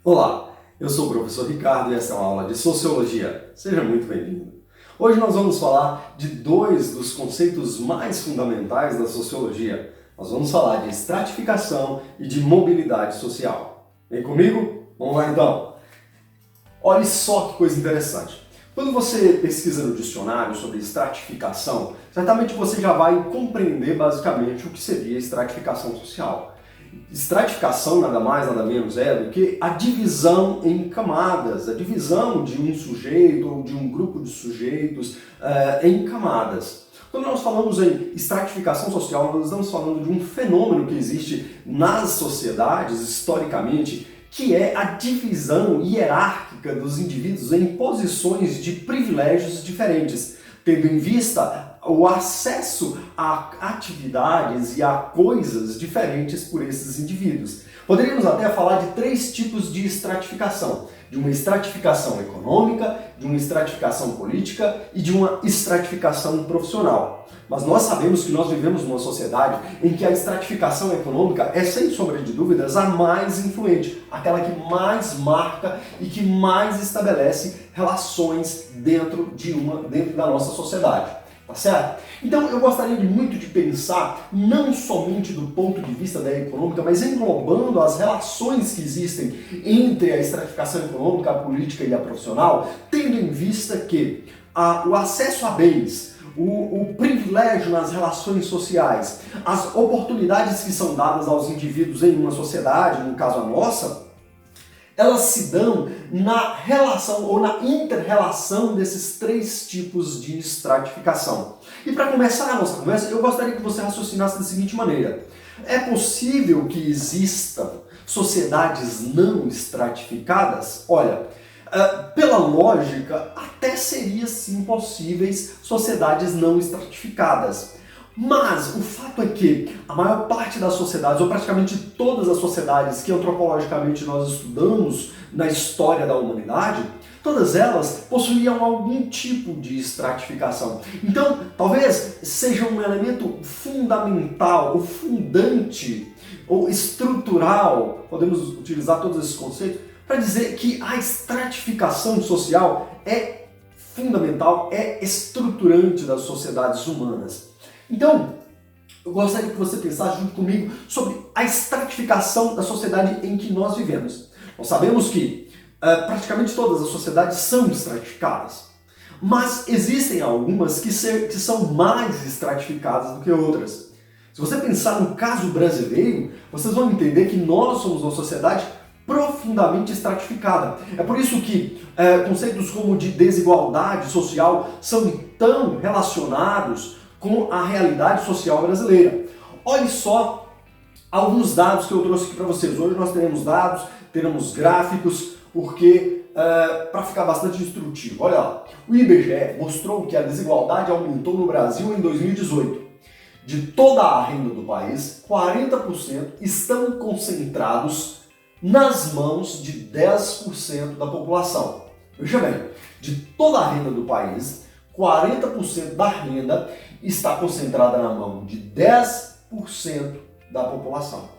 Olá, eu sou o professor Ricardo e essa é uma aula de Sociologia. Seja muito bem-vindo. Hoje nós vamos falar de dois dos conceitos mais fundamentais da Sociologia. Nós vamos falar de estratificação e de mobilidade social. Vem comigo? Vamos lá então. Olha só que coisa interessante. Quando você pesquisa no dicionário sobre estratificação, certamente você já vai compreender basicamente o que seria estratificação social. Estratificação nada mais, nada menos é do que a divisão em camadas, a divisão de um sujeito ou de um grupo de sujeitos em camadas. Quando nós falamos em estratificação social, nós estamos falando de um fenômeno que existe nas sociedades, historicamente, que é a divisão hierárquica dos indivíduos em posições de privilégios diferentes, tendo em vista o acesso a atividades e a coisas diferentes por esses indivíduos. Poderíamos até falar de três tipos de estratificação: de uma estratificação econômica, de uma estratificação política e de uma estratificação profissional. Mas nós sabemos que nós vivemos numa sociedade em que a estratificação econômica é, sem sombra de dúvidas, a mais influente, aquela que mais marca e que mais estabelece relações dentro da nossa sociedade. Tá certo? Então eu gostaria muito de pensar não somente do ponto de vista da econômica, mas englobando as relações que existem entre a estratificação econômica, a política e a profissional, tendo em vista que o acesso a bens, o privilégio nas relações sociais, as oportunidades que são dadas aos indivíduos em uma sociedade, no caso a nossa, elas se dão na relação ou na inter-relação desses três tipos de estratificação. E para começar a nossa conversa, eu gostaria que você raciocinasse da seguinte maneira: é possível que existam sociedades não estratificadas? Olha, pela lógica, até seria sim possíveis sociedades não estratificadas. Mas o fato é que a maior parte das sociedades, ou praticamente todas as sociedades que antropologicamente nós estudamos na história da humanidade, todas elas possuíam algum tipo de estratificação. Então, talvez seja um elemento fundamental, ou fundante, ou estrutural, podemos utilizar todos esses conceitos, para dizer que a estratificação social é fundamental, é estruturante das sociedades humanas. Então, eu gostaria que você pensasse junto comigo sobre a estratificação da sociedade em que nós vivemos. Nós sabemos que praticamente todas as sociedades são estratificadas, mas existem algumas que são mais estratificadas do que outras. Se você pensar no caso brasileiro, vocês vão entender que nós somos uma sociedade profundamente estratificada. É por isso que conceitos como de desigualdade social são tão relacionados com a realidade social brasileira. Olhe só alguns dados que eu trouxe aqui para vocês. Hoje nós teremos dados, teremos gráficos, porque para ficar bastante instrutivo. Olha lá, o IBGE mostrou que a desigualdade aumentou no Brasil em 2018. De toda a renda do país, 40% estão concentrados nas mãos de 10% da população. Veja bem, de toda a renda do país, 40% da renda está concentrada na mão de 10% da população.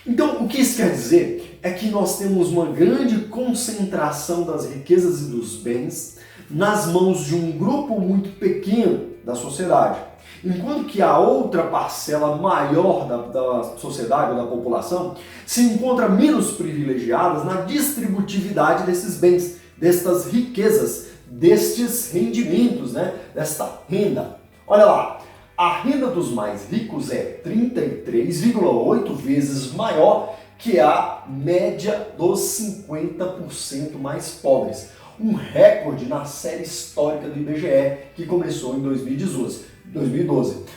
Então, o que isso quer dizer é que nós temos uma grande concentração das riquezas e dos bens nas mãos de um grupo muito pequeno da sociedade, enquanto que a outra parcela maior da sociedade ou da população se encontra menos privilegiadas na distributividade desses bens, destas riquezas, destes rendimentos, desta renda. Olha lá, a renda dos mais ricos é 33,8 vezes maior que a média dos 50% mais pobres. Um recorde na série histórica do IBGE, que começou em 2012.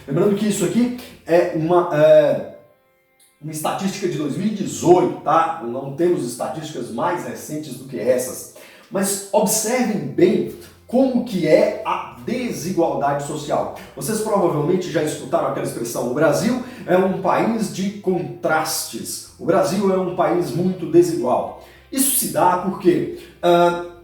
Lembrando que isso aqui é uma estatística de 2018, tá? Não temos estatísticas mais recentes do que essas. Mas observem bem como que é a desigualdade social. Vocês provavelmente já escutaram aquela expressão: o Brasil é um país de contrastes. O Brasil é um país muito desigual. Isso se dá porque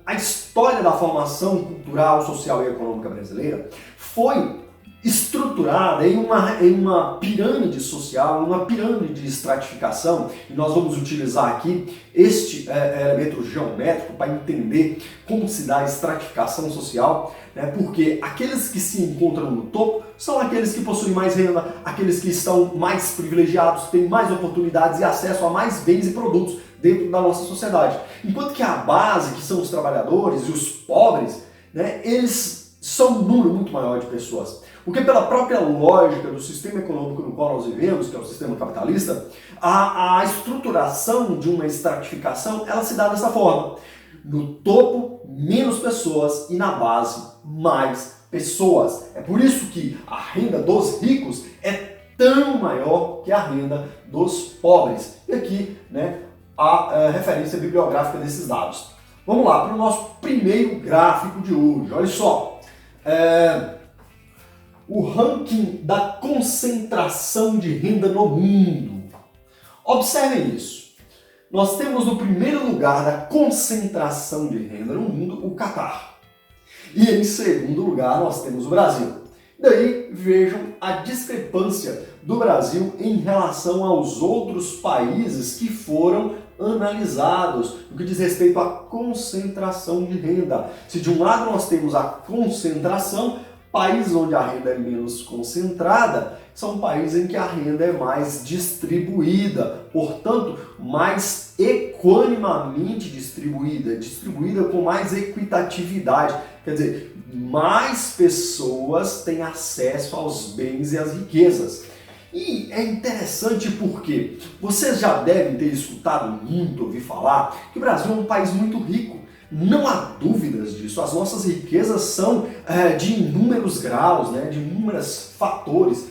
a história da formação cultural, social e econômica brasileira foi estruturada em uma pirâmide social, uma pirâmide de estratificação, e nós vamos utilizar aqui este elemento geométrico para entender como se dá a estratificação social, né? Porque aqueles que se encontram no topo são aqueles que possuem mais renda, aqueles que estão mais privilegiados, têm mais oportunidades e acesso a mais bens e produtos dentro da nossa sociedade. Enquanto que a base, que são os trabalhadores e os pobres, né, eles são um número muito maior de pessoas. Porque pela própria lógica do sistema econômico no qual nós vivemos, que é o sistema capitalista, a estruturação de uma estratificação, ela se dá dessa forma. No topo, menos pessoas, e na base, mais pessoas. É por isso que a renda dos ricos é tão maior que a renda dos pobres. E aqui, né, a referência bibliográfica desses dados. Vamos lá para o nosso primeiro gráfico de hoje. Olha só. O ranking da concentração de renda no mundo. Observem isso. Nós temos no primeiro lugar da concentração de renda no mundo o Catar. E em segundo lugar nós temos o Brasil. Daí vejam a discrepância do Brasil em relação aos outros países que foram analisados no que diz respeito à concentração de renda. Se de um lado nós temos a concentração, países onde a renda é menos concentrada são países em que a renda é mais distribuída, portanto, mais equanimamente distribuída com mais equitatividade. Quer dizer, mais pessoas têm acesso aos bens e às riquezas. E é interessante porque vocês já devem ter escutado muito, ouvir falar, que o Brasil é um país muito rico. Não há dúvidas disso, as nossas riquezas são de inúmeros graus, né, de inúmeros fatores.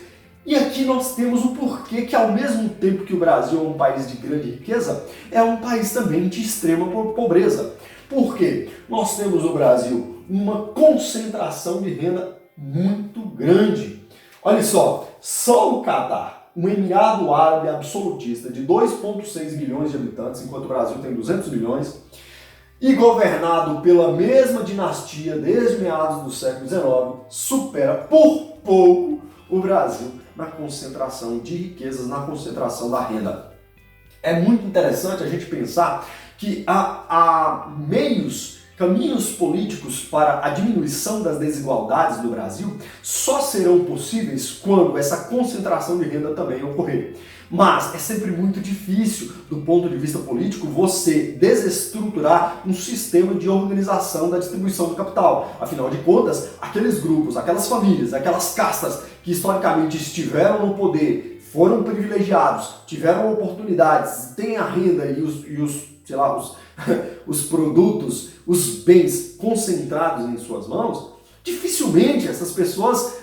E aqui nós temos o porquê que ao mesmo tempo que o Brasil é um país de grande riqueza, é um país também de extrema pobreza. Por quê? Nós temos no Brasil uma concentração de renda muito grande. Olha só o Catar, um Emirado Árabe absolutista de 2,6 milhões de habitantes, enquanto o Brasil tem 200 milhões, e governado pela mesma dinastia desde meados do século XIX, supera por pouco o Brasil na concentração de riquezas, na concentração da renda. É muito interessante a gente pensar que há caminhos políticos para a diminuição das desigualdades do Brasil só serão possíveis quando essa concentração de renda também ocorrer. Mas é sempre muito difícil, do ponto de vista político, você desestruturar um sistema de organização da distribuição do capital. Afinal de contas, aqueles grupos, aquelas famílias, aquelas castas que historicamente estiveram no poder, foram privilegiados, tiveram oportunidades, têm a renda e os produtos, os bens concentrados em suas mãos, dificilmente essas pessoas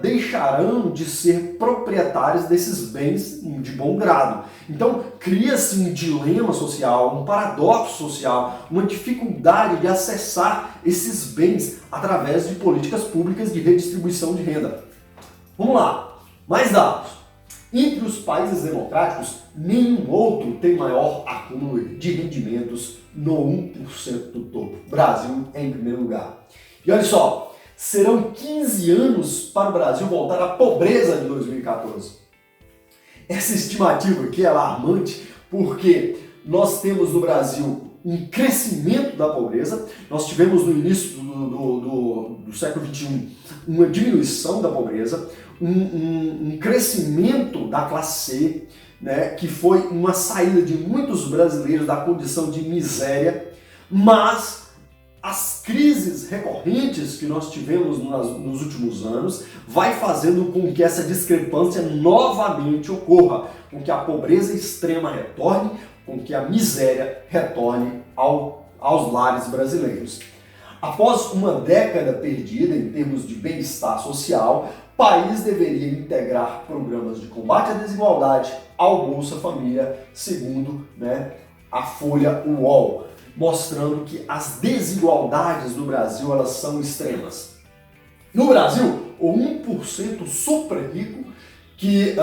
deixarão de ser proprietárias desses bens de bom grado. Então cria-se um dilema social, um paradoxo social, uma dificuldade de acessar esses bens através de políticas públicas de redistribuição de renda. Vamos lá, mais dados. Entre os países democráticos, nenhum outro tem maior acúmulo de rendimentos no 1% do topo. Brasil é em primeiro lugar. E olha só, serão 15 anos para o Brasil voltar à pobreza de 2014. Essa estimativa aqui é alarmante porque nós temos no Brasil um crescimento da pobreza. Nós tivemos no início do século XXI uma diminuição da pobreza, um crescimento da classe C, né, que foi uma saída de muitos brasileiros da condição de miséria, mas as crises recorrentes que nós tivemos nos últimos anos vai fazendo com que essa discrepância novamente ocorra, com que a pobreza extrema retorne, com que a miséria retorne aos lares brasileiros. Após uma década perdida em termos de bem-estar social, o país deveria integrar programas de combate à desigualdade ao Bolsa Família, segundo, a Folha UOL, mostrando que as desigualdades no Brasil elas são extremas. No Brasil, o 1% super rico, que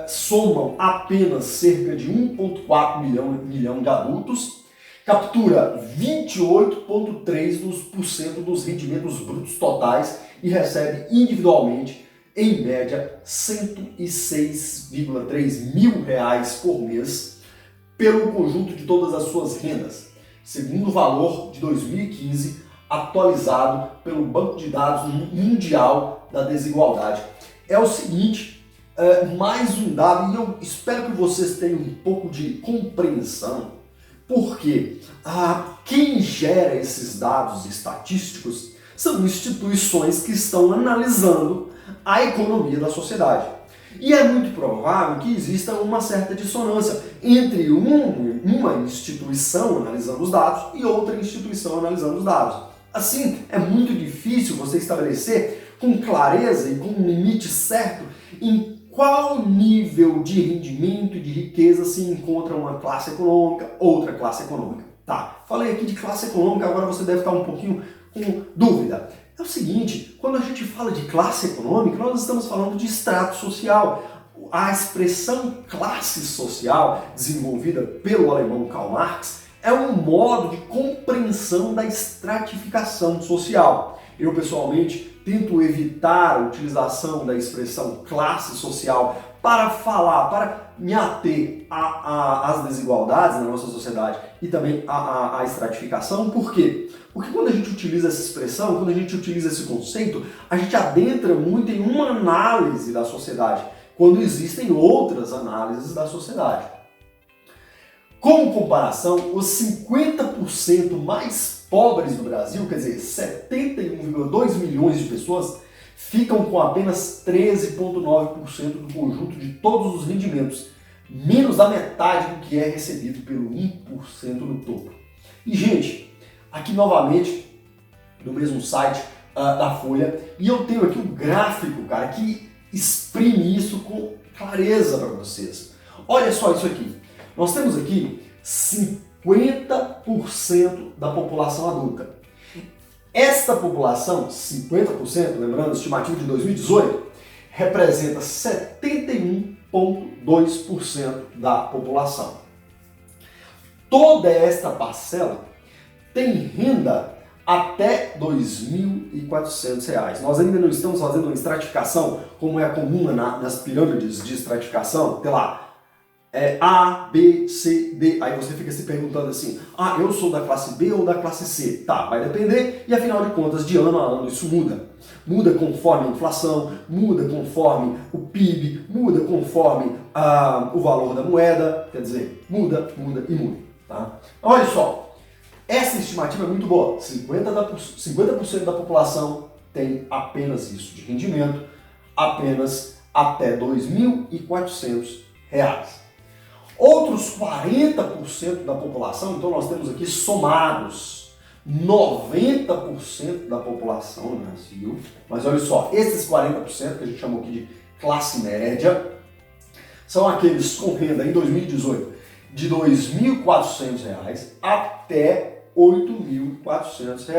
somam apenas cerca de 1,4 milhão de adultos, captura 28,3% dos rendimentos brutos totais e recebe individualmente em média, R$ 106,3 mil por mês pelo conjunto de todas as suas rendas, segundo o valor de 2015 atualizado pelo Banco de Dados Mundial da Desigualdade. É o seguinte, mais um dado, e eu espero que vocês tenham um pouco de compreensão, porque quem gera esses dados estatísticos são instituições que estão analisando a economia da sociedade. E é muito provável que exista uma certa dissonância entre uma instituição analisando os dados e outra instituição analisando os dados. Assim, é muito difícil você estabelecer com clareza e com um limite certo em qual nível de rendimento e de riqueza se encontra uma classe econômica, outra classe econômica. Tá, falei aqui de classe econômica, agora você deve estar um pouquinho com dúvida. É o seguinte, quando a gente fala de classe econômica, nós estamos falando de extrato social. A expressão classe social, desenvolvida pelo alemão Karl Marx, é um modo de compreensão da estratificação social. Eu, pessoalmente, tento evitar a utilização da expressão classe social para me ater às desigualdades na nossa sociedade e também à estratificação. Por quê? Porque quando a gente utiliza essa expressão, quando a gente utiliza esse conceito, a gente adentra muito em uma análise da sociedade, quando existem outras análises da sociedade. Como comparação, os 50% mais pobres do Brasil, quer dizer, 71,2 milhões de pessoas, ficam com apenas 13,9% do conjunto de todos os rendimentos, menos da metade do que é recebido pelo 1% do topo. E, gente, aqui novamente, no mesmo site da Folha, e eu tenho aqui um gráfico, cara, que exprime isso com clareza para vocês. Olha só isso aqui. Nós temos aqui 50% da população adulta. Esta população, 50%, lembrando, estimativa de 2018, representa 71,2% da população. Toda esta parcela tem renda até R$ 2.400. Nós ainda não estamos fazendo uma estratificação como é comum nas pirâmides de estratificação, sei lá, A, B, C, D, aí você fica se perguntando assim, eu sou da classe B ou da classe C? Tá, vai depender e afinal de contas, de ano a ano isso muda. Muda conforme a inflação, muda conforme o PIB, muda conforme o valor da moeda, quer dizer, muda e muda. Tá? Olha só, essa estimativa é muito boa, 50% da população tem apenas isso de rendimento, apenas até R$ 2.400. Outros 40% da população, então nós temos aqui somados 90% da população no Brasil, mas olha só, esses 40% que a gente chamou aqui de classe média, são aqueles com renda em 2018 de R$ 2.400 até R$ 8.400,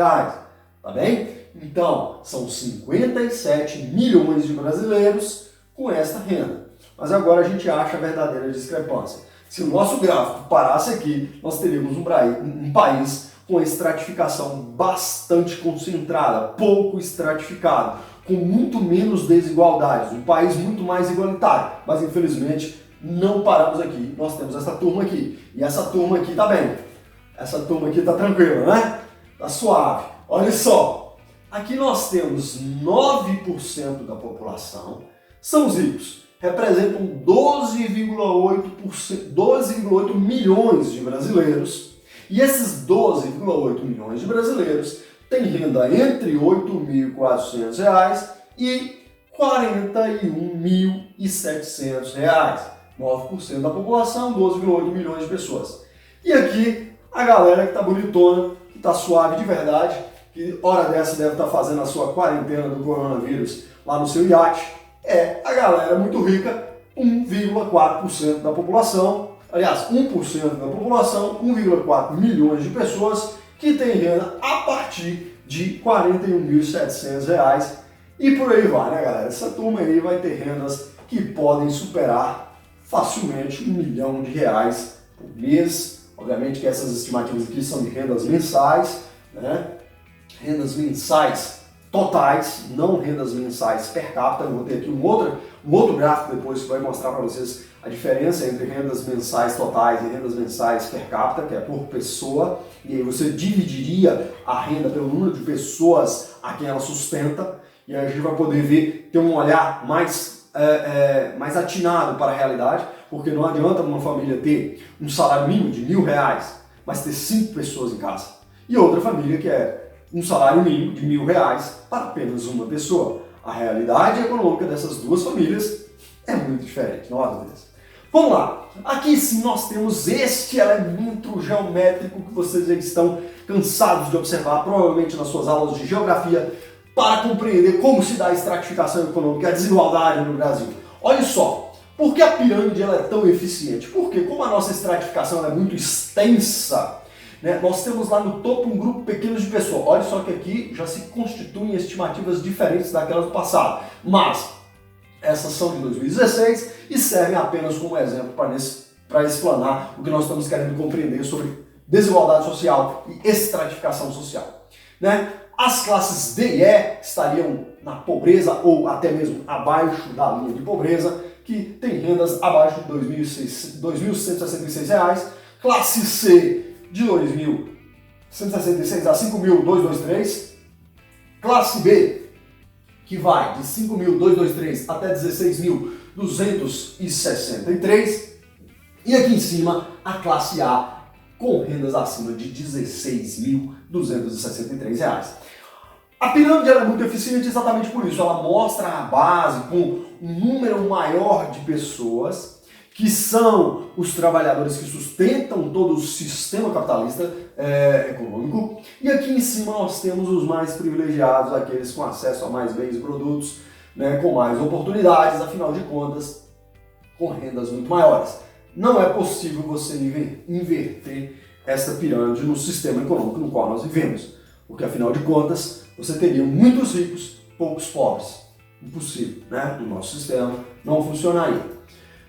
tá bem? Então, são 57 milhões de brasileiros com esta renda. Mas agora a gente acha a verdadeira discrepância. Se o nosso gráfico parasse aqui, nós teríamos um país com a estratificação bastante concentrada, pouco estratificado, com muito menos desigualdades, um país muito mais igualitário. Mas infelizmente não paramos aqui, nós temos essa turma aqui. E essa turma aqui tá bem, essa turma aqui tá tranquila, né? Tá suave. Olha só, aqui nós temos 9% da população, são os ricos. Representam 12,8 milhões de brasileiros. E esses 12,8 milhões de brasileiros têm renda entre R$ 8.400 e R$ 41.700. 9% da população, 12,8 milhões de pessoas. E aqui a galera que tá bonitona, que tá suave de verdade, que hora dessa deve estar fazendo a sua quarentena do coronavírus lá no seu iate, é a galera muito rica, 1,4% da população, aliás, 1% da população, 1,4 milhões de pessoas que tem renda a partir de R$ 41.700 e por aí vai, né, galera? Essa turma aí vai ter rendas que podem superar facilmente R$ 1 milhão por mês. Obviamente que essas estimativas aqui são de rendas mensais, né? Rendas mensais totais, não rendas mensais per capita. Eu vou ter aqui um outro gráfico depois que vai mostrar para vocês a diferença entre rendas mensais totais e rendas mensais per capita, que é por pessoa, e aí você dividiria a renda pelo número de pessoas a quem ela sustenta, e aí a gente vai poder ter um olhar mais atinado para a realidade, porque não adianta uma família ter um salário mínimo de R$1.000, mas ter 5 pessoas em casa, e outra família que é um salário mínimo de R$1.000 para apenas uma pessoa. A realidade econômica dessas duas famílias é muito diferente, não há dúvidas. Vamos lá, aqui sim nós temos este elemento geométrico que vocês já estão cansados de observar, provavelmente nas suas aulas de geografia, para compreender como se dá a estratificação econômica e a desigualdade no Brasil. Olha só, por que a pirâmide ela é tão eficiente? Porque como a nossa estratificação é muito extensa, né, nós temos lá no topo um grupo pequeno de pessoas. Olha só que aqui já se constituem estimativas diferentes daquelas do passado, mas essas são de 2016 e servem apenas como exemplo para explanar o que nós estamos querendo compreender sobre desigualdade social e estratificação social. Né? As classes D e E estariam na pobreza ou até mesmo abaixo da linha de pobreza, que tem rendas abaixo de R$ 2.166. Classe C de 2.166 a 5.223. Classe B, que vai de 5.223 até 16.263. E aqui em cima, a classe A, com rendas acima de R$ 16.263. A pirâmide é muito eficiente exatamente por isso. Ela mostra a base com um número maior de pessoas, que são os trabalhadores que sustentam todo o sistema capitalista econômico. E aqui em cima nós temos os mais privilegiados, aqueles com acesso a mais bens e produtos, né, com mais oportunidades, afinal de contas, com rendas muito maiores. Não é possível você inverter essa pirâmide no sistema econômico no qual nós vivemos, porque afinal de contas você teria muitos ricos, poucos pobres. Impossível, né? O nosso sistema não funcionaria.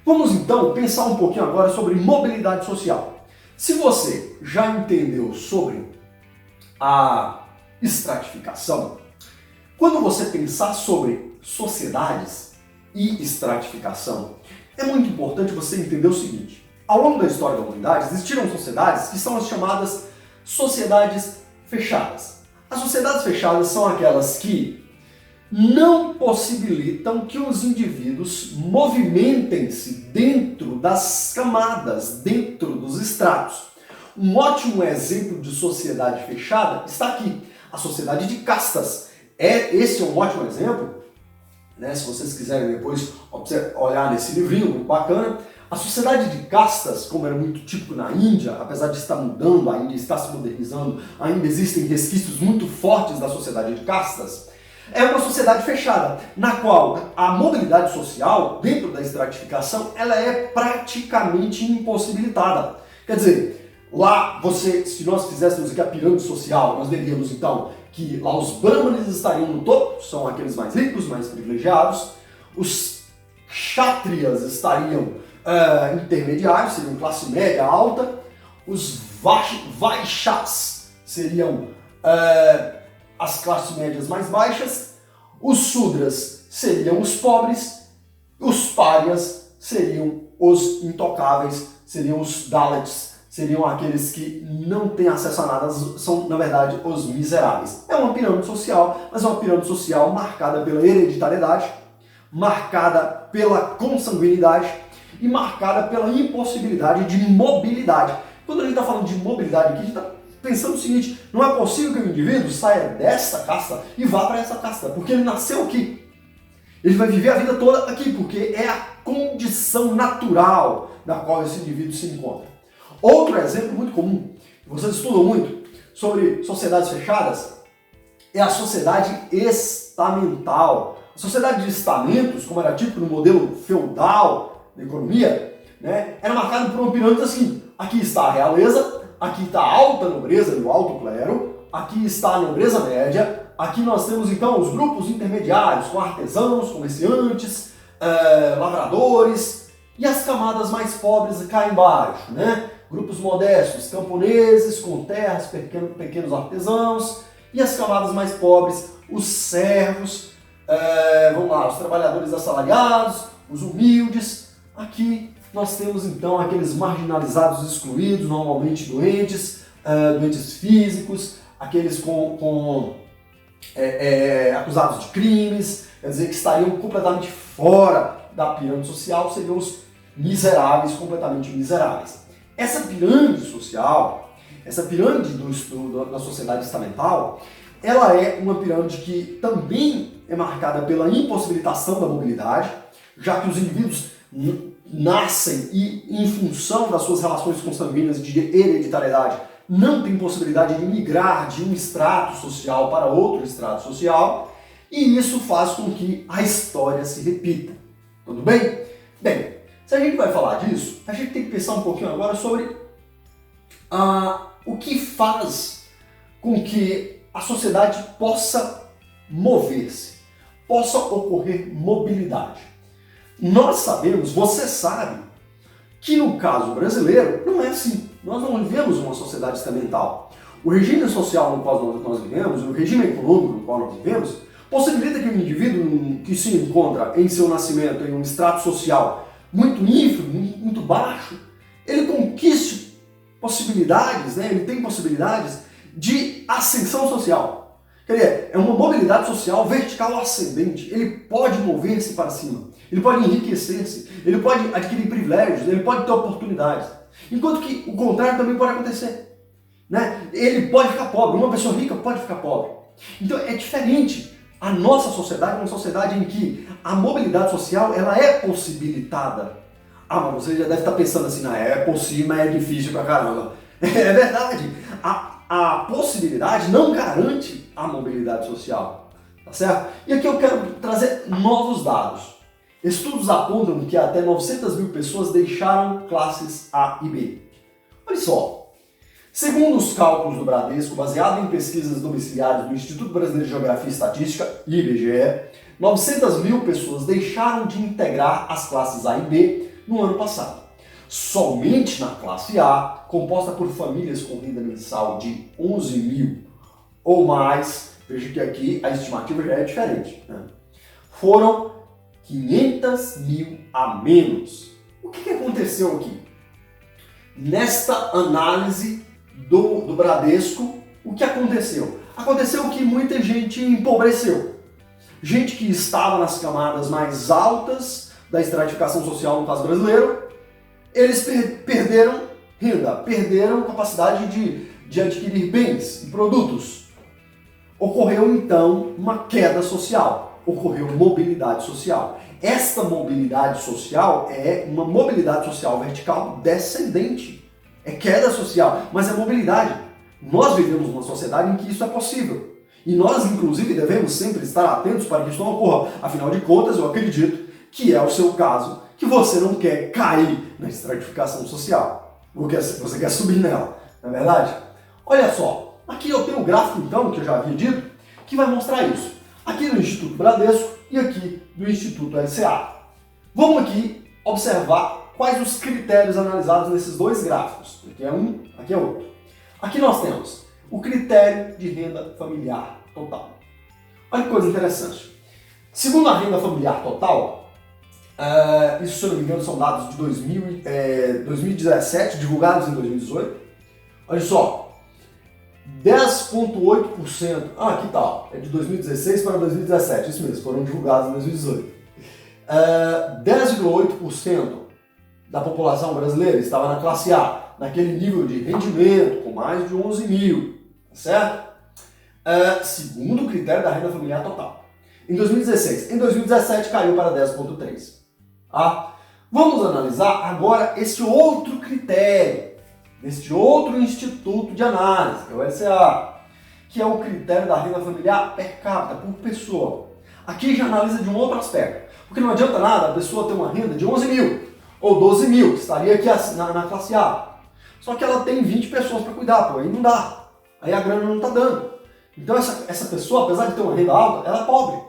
Vamos então pensar um pouquinho agora sobre mobilidade social. Se você já entendeu sobre a estratificação, quando você pensar sobre sociedades e estratificação, é muito importante você entender o seguinte: ao longo da história da humanidade existiram sociedades que são as chamadas sociedades fechadas. As sociedades fechadas são aquelas que não possibilitam que os indivíduos movimentem-se dentro das camadas, dentro dos estratos. Um ótimo exemplo de sociedade fechada está aqui, a sociedade de castas. Esse é um ótimo exemplo, né? Se vocês quiserem depois olhar nesse livrinho, muito bacana. A sociedade de castas, como era muito típico na Índia, apesar de estar mudando, a Índia está se modernizando, ainda existem resquícios muito fortes da sociedade de castas. É uma sociedade fechada, na qual a mobilidade social, dentro da estratificação, ela é praticamente impossibilitada. Quer dizer, lá se nós fizéssemos aqui a pirâmide social, nós veríamos então que lá os brahmanes estariam no topo, são aqueles mais ricos, mais privilegiados, os kshatriyas estariam intermediários, seriam classe média alta, os vaishyas seriam as classes médias mais baixas, os sudras seriam os pobres, os párias seriam os intocáveis, seriam os dalits, seriam aqueles que não têm acesso a nada, são na verdade os miseráveis. É uma pirâmide social, mas é uma pirâmide social marcada pela hereditariedade, marcada pela consanguinidade e marcada pela impossibilidade de mobilidade. Quando a gente está falando de mobilidade aqui, a gente está pensando o seguinte: não é possível que o indivíduo saia dessa casta e vá para essa casta, porque ele nasceu aqui. Ele vai viver a vida toda aqui, porque é a condição natural da qual esse indivíduo se encontra. Outro exemplo muito comum, que vocês estudam muito sobre sociedades fechadas, é a sociedade estamental. A sociedade de estamentos, como era típico no modelo feudal da economia, né, era marcada por uma pirâmide assim: aqui está a realeza, aqui está a alta nobreza e o alto clero, aqui está a nobreza média, aqui nós temos então os grupos intermediários, com artesãos, comerciantes, lavradores, e as camadas mais pobres cá embaixo, né? Grupos modestos, camponeses com terras, pequenos artesãos, E as camadas mais pobres, os servos, vamos lá, os trabalhadores assalariados, os humildes. Aqui nós temos então aqueles marginalizados, excluídos, normalmente doentes, doentes físicos, aqueles acusados de crimes, quer dizer, que estariam completamente fora da pirâmide social, seriam os miseráveis, completamente miseráveis. Essa pirâmide social, essa pirâmide da sociedade estamental, ela é uma pirâmide que também é marcada pela impossibilitação da mobilidade, já que os indivíduos nascem e, em função das suas relações consanguíneas de hereditariedade, não têm possibilidade de migrar de um extrato social para outro extrato social, e isso faz com que a história se repita. Tudo bem? Bem, se a gente vai falar disso, a gente tem que pensar um pouquinho agora sobre o que faz com que a sociedade possa mover-se, possa ocorrer mobilidade. Nós sabemos, você sabe, que no caso brasileiro não é assim. Nós não vivemos uma sociedade estamental. O regime social no qual nós vivemos, o regime econômico no qual nós vivemos, possibilita que o indivíduo que se encontra em seu nascimento em um extrato social muito ínfimo, muito baixo, ele conquiste possibilidades, ele tem possibilidades de ascensão social. Quer dizer, é uma mobilidade social vertical ascendente. Ele pode mover-se para cima, ele pode enriquecer-se, ele pode adquirir privilégios, ele pode ter oportunidades. Enquanto que o contrário também pode acontecer. Ele pode ficar pobre, uma pessoa rica pode ficar pobre. Então é diferente. A nossa sociedade é uma sociedade em que a mobilidade social ela é possibilitada. Mas você já deve estar pensando assim, é possível, mas é difícil pra caramba. É verdade. A possibilidade não garante a mobilidade social. Tá certo? E aqui eu quero trazer novos dados. Estudos apontam que até 900 mil pessoas deixaram classes A e B. Olha só. Segundo os cálculos do Bradesco, baseado em pesquisas domiciliares do Instituto Brasileiro de Geografia e Estatística, IBGE, 900 mil pessoas deixaram de integrar as classes A e B no ano passado. Somente na classe A, composta por famílias com renda mensal de 11 mil ou mais, veja que aqui a estimativa já é diferente, foram 500 mil a menos. O que aconteceu aqui? Nesta análise do Bradesco, o que aconteceu? Aconteceu que muita gente empobreceu. Gente que estava nas camadas mais altas da estratificação social no caso brasileiro, eles perderam renda, perderam capacidade de adquirir bens e produtos. Ocorreu então uma queda social, ocorreu mobilidade social. Esta mobilidade social é uma mobilidade social vertical descendente. É queda social, mas é mobilidade. Nós vivemos numa sociedade em que isso é possível. E nós, inclusive, devemos sempre estar atentos para que isso não ocorra. Afinal de contas, eu acredito que é o seu caso, que você não quer cair na estratificação social. Você quer subir nela, não é verdade? Olha só, aqui eu tenho um gráfico, então, que eu já havia dito, que vai mostrar isso. Aqui no Instituto Bradesco e aqui no Instituto LCA. Vamos aqui observar quais os critérios analisados nesses dois gráficos. Aqui é um, aqui é outro. Aqui nós temos o critério de renda familiar total. Olha que coisa interessante. Segundo a renda familiar total, isso, se eu não me engano, são dados de 2017, divulgados em 2018. Olha só, 10,8%. Aqui tá, é de 2016 para 2017, isso mesmo, foram divulgados em 2018. 10,8% da população brasileira estava na classe A, naquele nível de rendimento, com mais de 11 mil, certo? Segundo o critério da renda familiar total. Em 2016. Em 2017 caiu para 10,3%. Vamos analisar agora esse outro critério, deste outro instituto de análise, que é o LCA, que é o critério da renda familiar per capita, por pessoa. Aqui já analisa de um outro aspecto, porque não adianta nada a pessoa ter uma renda de 11 mil, ou 12 mil, que estaria aqui na classe A. Só que ela tem 20 pessoas para cuidar, aí não dá. Aí a grana não está dando. Então essa pessoa, apesar de ter uma renda alta, ela é pobre.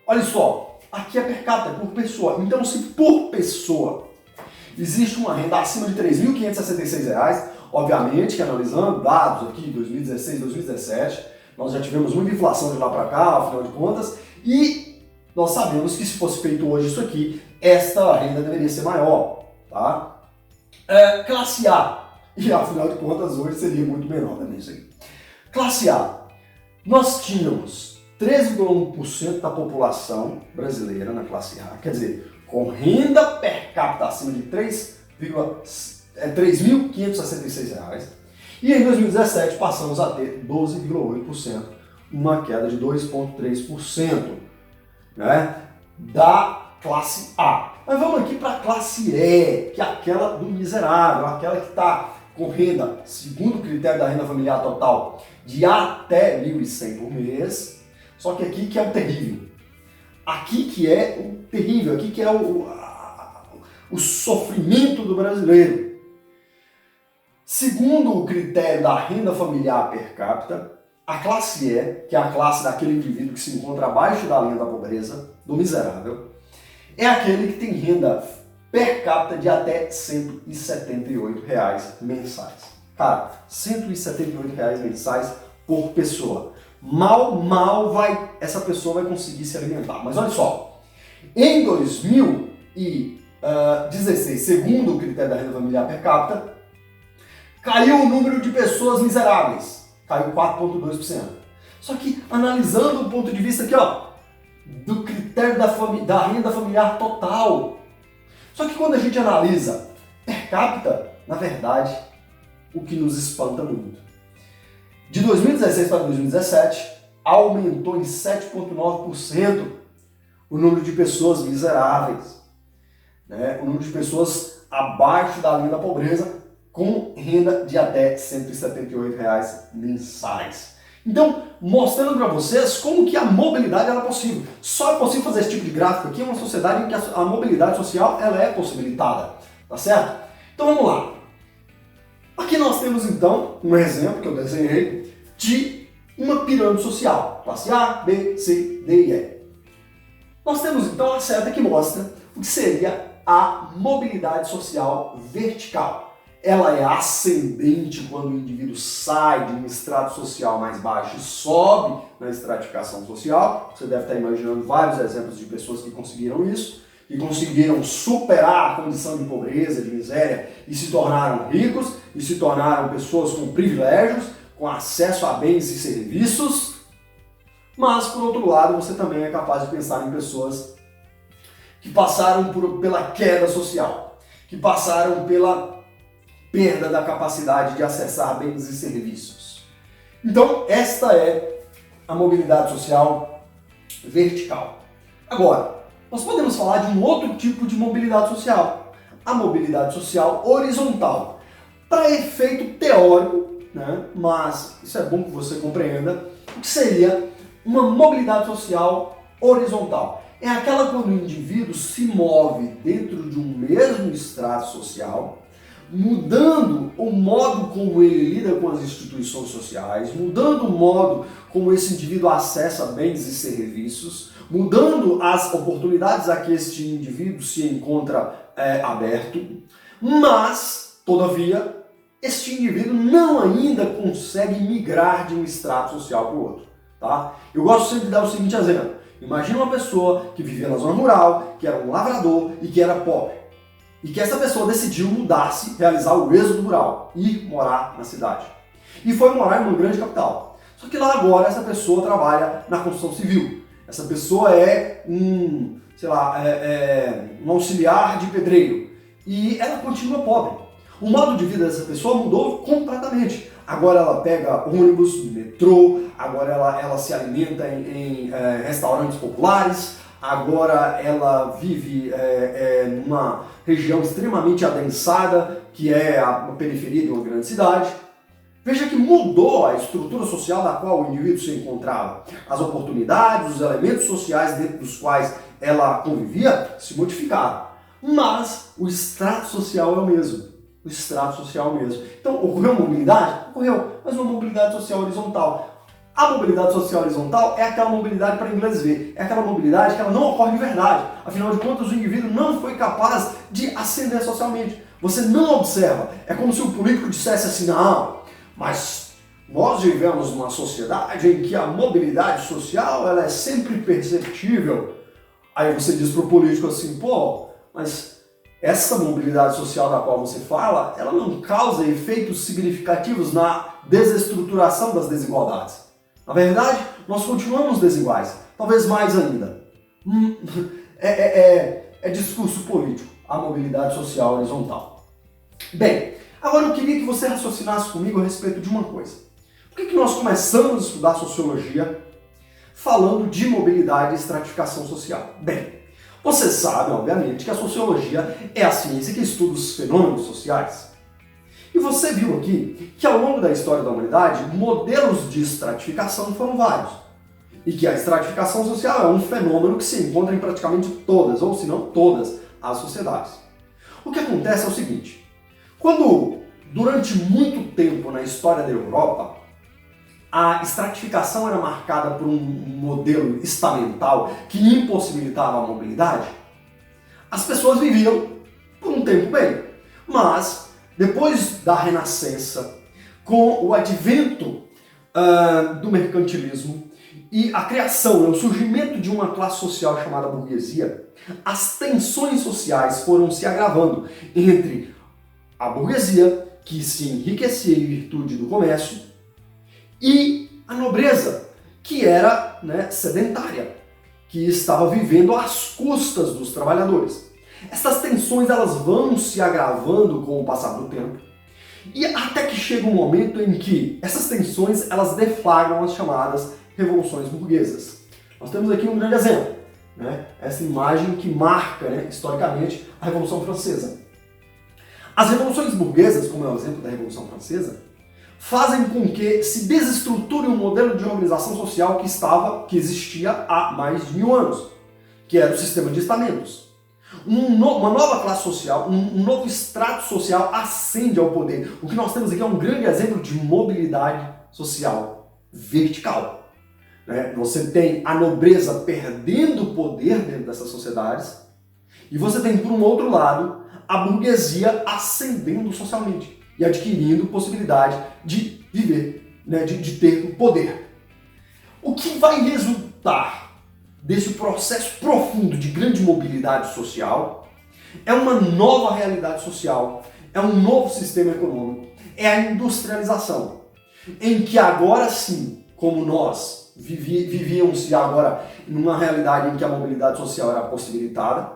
Olha só, aqui é per capita, é por pessoa. Então se por pessoa existe uma renda acima de R$ 3.566, obviamente que analisando dados aqui 2016, 2017, nós já tivemos muita inflação de lá para cá, afinal de contas, e nós sabemos que se fosse feito hoje isso aqui, esta renda deveria ser maior, tá? Classe A, e afinal de contas hoje seria muito menor também isso aqui. Classe A, nós tínhamos 13,1% da população brasileira na classe A, quer dizer, com renda per capita acima de R$ 3.566, e em 2017 passamos a ter 12,8%, uma queda de 2,3%, né, da classe A. Mas vamos aqui para a classe E, que é aquela do miserável, aquela que está com renda, segundo o critério da renda familiar total, de até R$ 1.100 por mês, só que aqui que é o terrível. Aqui que é o terrível, aqui que é o sofrimento do brasileiro. Segundo o critério da renda familiar per capita, a classe E, que é a classe daquele indivíduo que se encontra abaixo da linha da pobreza, do miserável, é aquele que tem renda per capita de até R$ 178 mensais. Cara, R$ 178 mensais por pessoa. Mal essa pessoa vai conseguir se alimentar. Mas olha só, em 2016, segundo o critério da renda familiar per capita, caiu o número de pessoas miseráveis, caiu 4,2%. Só que analisando o ponto de vista aqui, ó, do critério da renda familiar total. Só que quando a gente analisa per capita, na verdade, o que nos espanta muito. De 2016 para 2017, aumentou em 7,9% o número de pessoas miseráveis, né? O número de pessoas abaixo da linha da pobreza com renda de até R$ 178 mensais. Então, mostrando para vocês como que a mobilidade ela é possível. Só é possível fazer esse tipo de gráfico aqui em uma sociedade em que a mobilidade social ela é possibilitada, tá certo? Então vamos lá. Aqui nós temos então um exemplo que eu desenhei de uma pirâmide social, classe A, B, C, D e E. Nós temos então a seta que mostra o que seria a mobilidade social vertical. Ela é ascendente quando o indivíduo sai de um estrato social mais baixo e sobe na estratificação social. Você deve estar imaginando vários exemplos de pessoas que conseguiram isso, que conseguiram superar a condição de pobreza, de miséria e se tornaram ricos e se tornaram pessoas com privilégios, com acesso a bens e serviços. Mas, por outro lado, você também é capaz de pensar em pessoas que passaram pela queda social, que passaram pela perda da capacidade de acessar bens e serviços. Então, esta é a mobilidade social vertical. Agora, nós podemos falar de um outro tipo de mobilidade social, a mobilidade social horizontal. Para efeito teórico, né, mas isso é bom que você compreenda, o que seria uma mobilidade social horizontal? É aquela quando o indivíduo se move dentro de um mesmo estrato social, mudando o modo como ele lida com as instituições sociais, mudando o modo como esse indivíduo acessa bens e serviços, mudando as oportunidades a que este indivíduo se encontra aberto, mas, todavia, este indivíduo não ainda consegue migrar de um estrato social para o outro. Tá? Eu gosto sempre de dar o seguinte exemplo. Imagina uma pessoa que vivia na zona rural, que era um lavrador e que era pobre. E que essa pessoa decidiu mudar-se, realizar o êxodo rural e morar na cidade. E foi morar em uma grande capital. Só que lá agora essa pessoa trabalha na construção civil. Essa pessoa é um auxiliar de pedreiro. E ela continua pobre. O modo de vida dessa pessoa mudou completamente. Agora ela pega ônibus, metrô, agora ela se alimenta em restaurantes populares, agora ela vive numa região extremamente adensada, que é a periferia de uma grande cidade. Veja que mudou a estrutura social da qual o indivíduo se encontrava. As oportunidades, os elementos sociais dentro dos quais ela convivia se modificaram. Mas o extrato social é o mesmo. O extrato social mesmo. Então, ocorreu mobilidade? Ocorreu, mas uma mobilidade social horizontal. A mobilidade social horizontal é aquela mobilidade, para inglês ver, é aquela mobilidade que ela não ocorre de verdade. Afinal de contas, o indivíduo não foi capaz de ascender socialmente. Você não observa. É como se o político dissesse assim, não, mas Nós vivemos numa sociedade em que a mobilidade social ela é sempre perceptível. Aí você diz para o político assim, pô, mas essa mobilidade social da qual você fala, ela não causa efeitos significativos na desestruturação das desigualdades. Na verdade, nós continuamos desiguais, talvez mais ainda. É discurso político, a mobilidade social horizontal. Bem, agora eu queria que você raciocinasse comigo a respeito de uma coisa. Por que nós começamos a estudar sociologia falando de mobilidade e estratificação social? Bem, você sabe, obviamente, que a sociologia é a ciência que estuda os fenômenos sociais. E você viu aqui que ao longo da história da humanidade, modelos de estratificação foram vários. E que a estratificação social é um fenômeno que se encontra em praticamente todas, ou se não todas, as sociedades. O que acontece é o seguinte, quando durante muito tempo na história da Europa, a estratificação era marcada por um modelo estamental que impossibilitava a mobilidade, as pessoas viviam por um tempo bem. Mas, depois da Renascença, com o advento do mercantilismo e a criação, o surgimento de uma classe social chamada burguesia, as tensões sociais foram se agravando entre a burguesia, que se enriquecia em virtude do comércio, e a nobreza, que era sedentária, que estava vivendo às custas dos trabalhadores. Essas tensões elas vão se agravando com o passar do tempo, e até que chega um momento em que essas tensões elas deflagram as chamadas revoluções burguesas. Nós temos aqui um grande exemplo, essa imagem que marca historicamente a Revolução Francesa. As revoluções burguesas, como é o exemplo da Revolução Francesa, fazem com que se desestruture um modelo de organização social que existia há mais de 1000 anos, que era o sistema de estamentos. Uma nova classe social, um novo extrato social ascende ao poder. O que nós temos aqui é um grande exemplo de mobilidade social vertical. Você tem a nobreza perdendo poder dentro dessas sociedades e você tem, por um outro lado, a burguesia ascendendo socialmente e adquirindo possibilidade de viver, de ter poder. O que vai resultar desse processo profundo de grande mobilidade social é uma nova realidade social, é um novo sistema econômico, é a industrialização, em que agora sim, como nós vivíamos agora numa realidade em que a mobilidade social era possibilitada,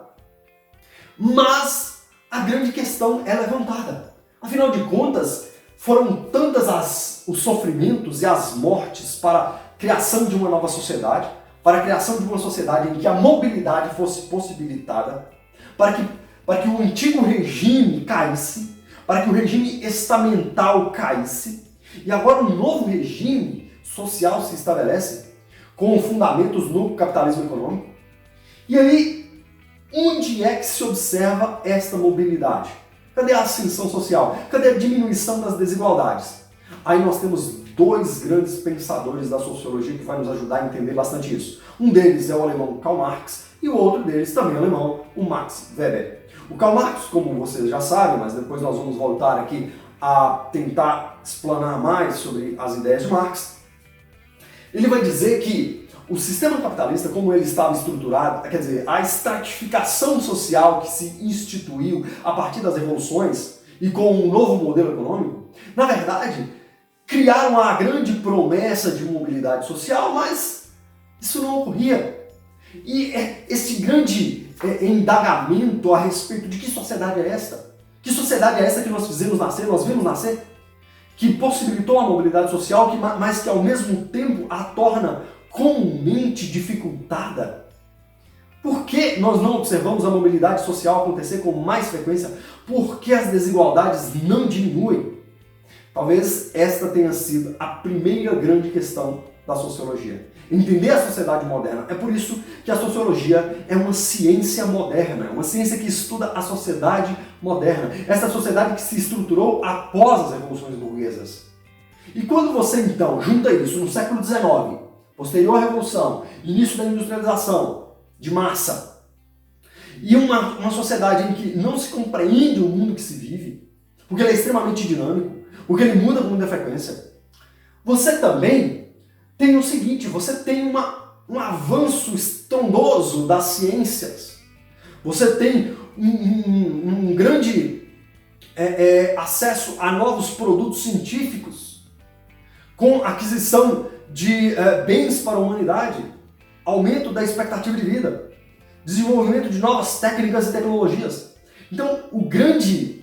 mas a grande questão é levantada. Afinal de contas, foram tantas os sofrimentos e as mortes para a criação de uma nova sociedade, para a criação de uma sociedade em que a mobilidade fosse possibilitada, para que o antigo regime caísse, para que o regime estamental caísse, e agora um novo regime social se estabelece com fundamentos no capitalismo econômico. E aí, onde é que se observa esta mobilidade? Cadê a ascensão social? Cadê a diminuição das desigualdades? Aí nós temos dois grandes pensadores da sociologia que vai nos ajudar a entender bastante isso. Um deles é o alemão Karl Marx e o outro deles também alemão, o Max Weber. O Karl Marx, como vocês já sabem, mas depois nós vamos voltar aqui a tentar explanar mais sobre as ideias de Marx, ele vai dizer que o sistema capitalista, como ele estava estruturado, quer dizer, a estratificação social que se instituiu a partir das revoluções e com um novo modelo econômico, na verdade, criaram a grande promessa de mobilidade social, mas isso não ocorria. E esse grande indagamento a respeito de que sociedade é esta? Que sociedade é essa que nós vimos nascer? Que possibilitou a mobilidade social, mas que ao mesmo tempo a torna comumente dificultada. Por que nós não observamos a mobilidade social acontecer com mais frequência? Por que as desigualdades não diminuem? Talvez esta tenha sido a primeira grande questão da sociologia. Entender a sociedade moderna. É por isso que a sociologia é uma ciência moderna, é uma ciência que estuda a sociedade moderna, essa sociedade que se estruturou após as revoluções burguesas. E quando você então junta isso no século XIX, posterior à Revolução, início da industrialização de massa, e uma sociedade em que não se compreende o mundo que se vive, porque ele é extremamente dinâmico, porque ele muda com muita frequência, você também tem o seguinte, você tem um avanço estrondoso das ciências. Você tem um grande acesso a novos produtos científicos, com aquisição de bens para a humanidade, aumento da expectativa de vida, desenvolvimento de novas técnicas e tecnologias. Então, o grande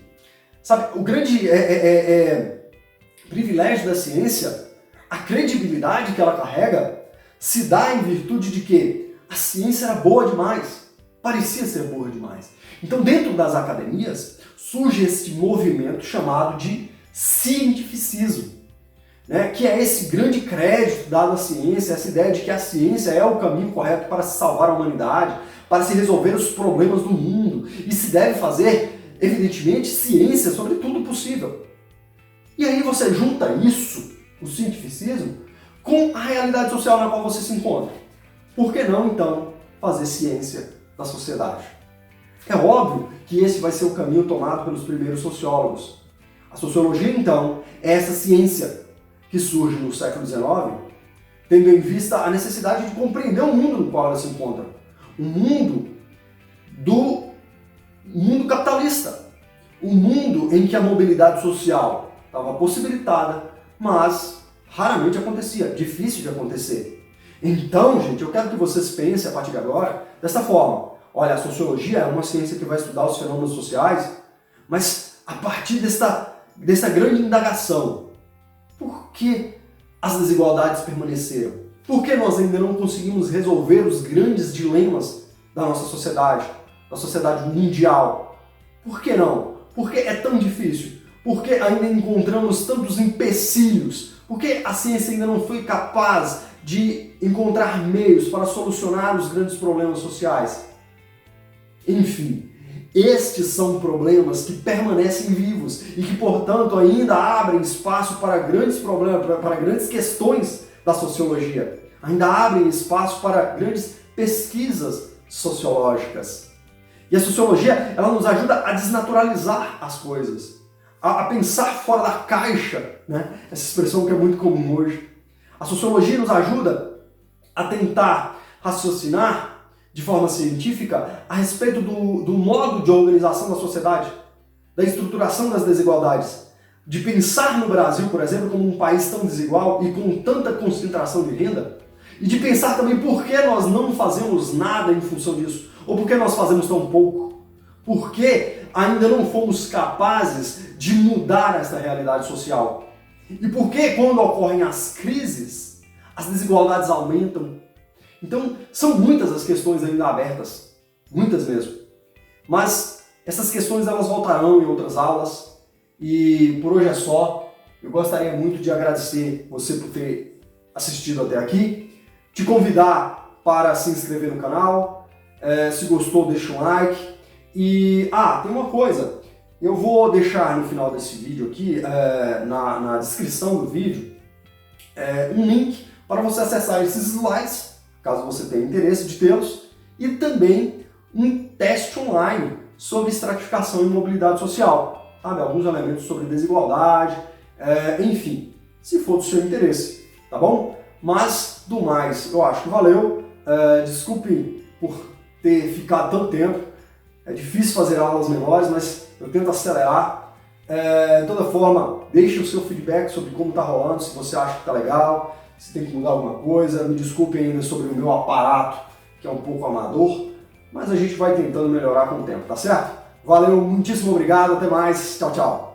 privilégio da ciência, a credibilidade que ela carrega, se dá em virtude de que a ciência era boa demais, parecia ser boa demais. Então, dentro das academias, surge esse movimento chamado de cientificismo, né? Que é esse grande crédito dado à ciência, essa ideia de que a ciência é o caminho correto para se salvar a humanidade, para se resolver os problemas do mundo, e se deve fazer, evidentemente, ciência sobre tudo possível. E aí você junta isso, o cientificismo, com a realidade social na qual você se encontra. Por que não, então, fazer ciência da sociedade? É óbvio que esse vai ser o caminho tomado pelos primeiros sociólogos. A sociologia, então, é essa ciência que surge no século XIX, tendo em vista a necessidade de compreender o mundo no qual ela se encontra. O mundo capitalista. Um mundo em que a mobilidade social estava possibilitada, mas raramente acontecia, difícil de acontecer. Então, gente, eu quero que vocês pensem a partir de agora dessa forma. Olha, a sociologia é uma ciência que vai estudar os fenômenos sociais, mas a partir dessa grande indagação, por que as desigualdades permaneceram? Por que nós ainda não conseguimos resolver os grandes dilemas da nossa sociedade, da sociedade mundial? Por que não? Por que é tão difícil? Por que ainda encontramos tantos empecilhos? Por que a ciência ainda não foi capaz de encontrar meios para solucionar os grandes problemas sociais? Enfim, estes são problemas que permanecem vivos e que, portanto, ainda abrem espaço para grandes problemas, para grandes questões da sociologia. Ainda abrem espaço para grandes pesquisas sociológicas. E a sociologia, ela nos ajuda a desnaturalizar as coisas, a pensar fora da caixa, né? Essa expressão que é muito comum hoje. A sociologia nos ajuda a tentar raciocinar de forma científica a respeito do modo de organização da sociedade, da estruturação das desigualdades, de pensar no Brasil, por exemplo, como um país tão desigual e com tanta concentração de renda, e de pensar também por que nós não fazemos nada em função disso, ou por que nós fazemos tão pouco, por que ainda não fomos capazes de mudar essa realidade social, e por que quando ocorrem as crises, as desigualdades aumentam. Então, são muitas as questões ainda abertas, muitas mesmo. Mas essas questões elas voltarão em outras aulas e por hoje é só. Eu gostaria muito de agradecer você por ter assistido até aqui, te convidar para se inscrever no canal, se gostou deixa um like e tem uma coisa, eu vou deixar no final desse vídeo aqui, na descrição do vídeo, um link para você acessar esses slides, caso você tenha interesse de tê-los, e também um teste online sobre estratificação e mobilidade social, sabe? Alguns elementos sobre desigualdade, enfim, se for do seu interesse, tá bom? Mas, do mais, eu acho que valeu. Desculpe por ter ficado tanto tempo, é difícil fazer aulas menores, mas eu tento acelerar. De toda forma, deixe o seu feedback sobre como está rolando, se você acha que está legal, se tem que mudar alguma coisa. Me desculpe ainda sobre o meu aparato, que é um pouco amador, mas a gente vai tentando melhorar com o tempo, tá certo? Valeu, muitíssimo obrigado, até mais, tchau, tchau!